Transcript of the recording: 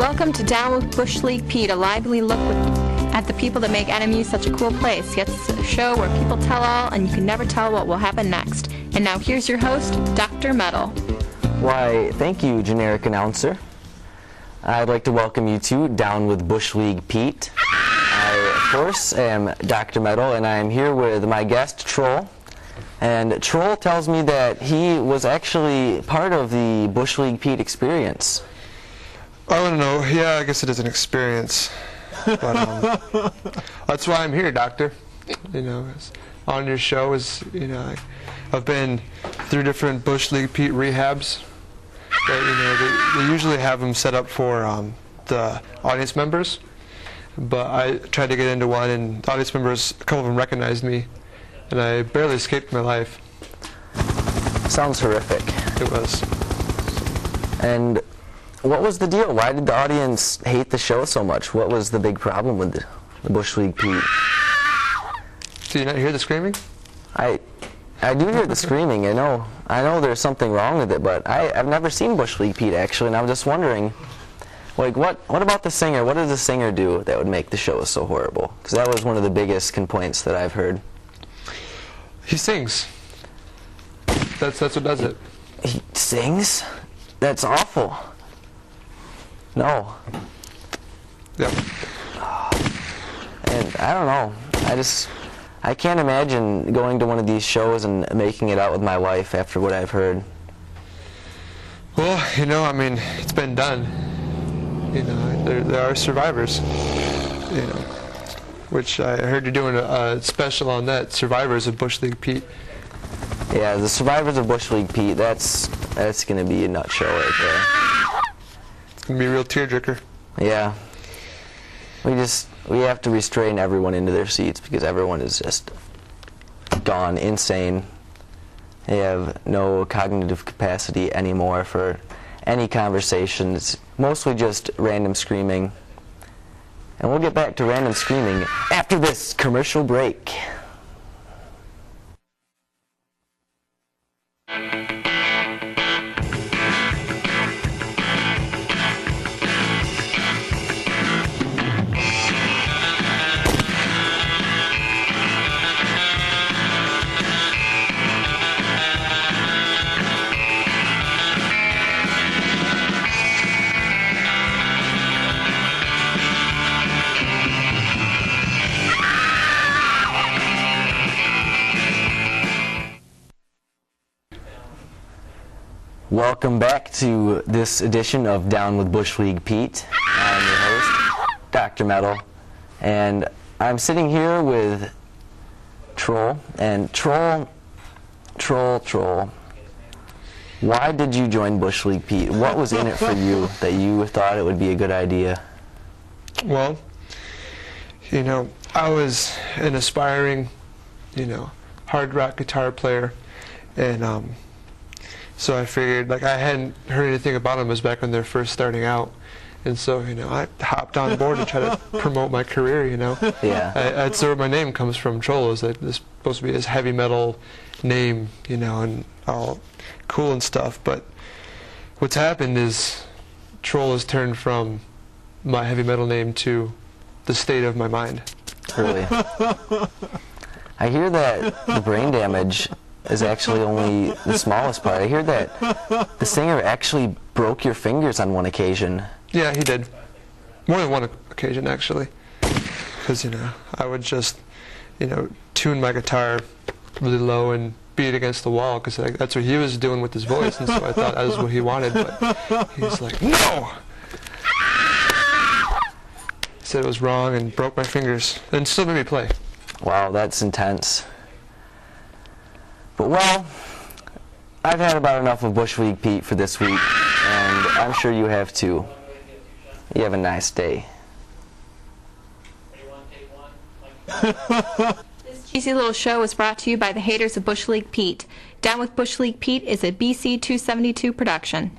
Welcome to Down with Busch Leauge Pete, a lively look at the people that make NMU such a cool place. Yes, it's a show where people tell all, and you can never tell what will happen next. And now here's your host, Dr. Metal. Why, thank you, generic announcer. I'd like to welcome you to Down with Busch Leauge Pete. I, of course, am Dr. Metal, and I am here with my guest, Troll. And Troll tells me that he was actually part of the Busch Leauge Pete experience. I don't know. Yeah, I guess it is an experience. But that's why I'm here, Doctor. You know, on your show is, you know, I've been through different Busch Leauge Pete rehabs. But, you know, they usually have them set up for the audience members. But I tried to get into one, and the audience members, a couple of them recognized me, and I barely escaped my life. Sounds horrific. It was. And what was the deal? Why did the audience hate the show so much? What was the big problem with the Busch Leauge Pete? Do you not hear the screaming? I do hear the screaming. I know there's something wrong with it, but I've never seen Busch Leauge Pete actually, and I'm just wondering, like, what about the singer? What does the singer do that would make the show so horrible? Because that was one of the biggest complaints that I've heard. He sings. That's what does it. He sings? That's awful. No. Yep. And I don't know. I can't imagine going to one of these shows and making it out with my wife after what I've heard. Well, you know, I mean, it's been done. You know, there are survivors. You know, which I heard you're doing a special on that, Survivors of Busch Leauge Pete. Yeah, the Survivors of Busch Leauge Pete. That's going to be a nut show right there. It's going to be a real tearjerker. Yeah. We have to restrain everyone into their seats because everyone is just gone insane. They have no cognitive capacity anymore for any conversation. It's mostly just random screaming. And we'll get back to random screaming after this commercial break. Welcome back to this edition of Down with Busch Leauge Pete. I'm your host, Dr. Metal, and I'm sitting here with Troll. And Troll, why did you join Busch Leauge Pete? What was in it for you that you thought it would be a good idea? Well, you know, I was an aspiring, you know, hard rock guitar player, and so I figured, like, I hadn't heard anything about them as back when they're first starting out, and so, you know, I hopped on board to try to promote my career, you know. Yeah. That's where my name comes from. Troll is that this supposed to be his heavy metal name, you know, and all cool and stuff. But what's happened is Troll has turned from my heavy metal name to the state of my mind. Really? I hear that the brain damage is actually only the smallest part. I hear that the singer actually broke your fingers on one occasion. Yeah, he did. More than one occasion, actually. Because, you know, I would just, you know, tune my guitar really low and beat it against the wall, because that's what he was doing with his voice, and so I thought that was what he wanted, but he's like, no! He said it was wrong and broke my fingers, and still made me play. Wow, that's intense. But, well, I've had about enough of Busch Leauge Pete for this week, and I'm sure you have too. You have a nice day. This cheesy little show was brought to you by the haters of Busch Leauge Pete. Down with Busch Leauge Pete is a BC 272 production.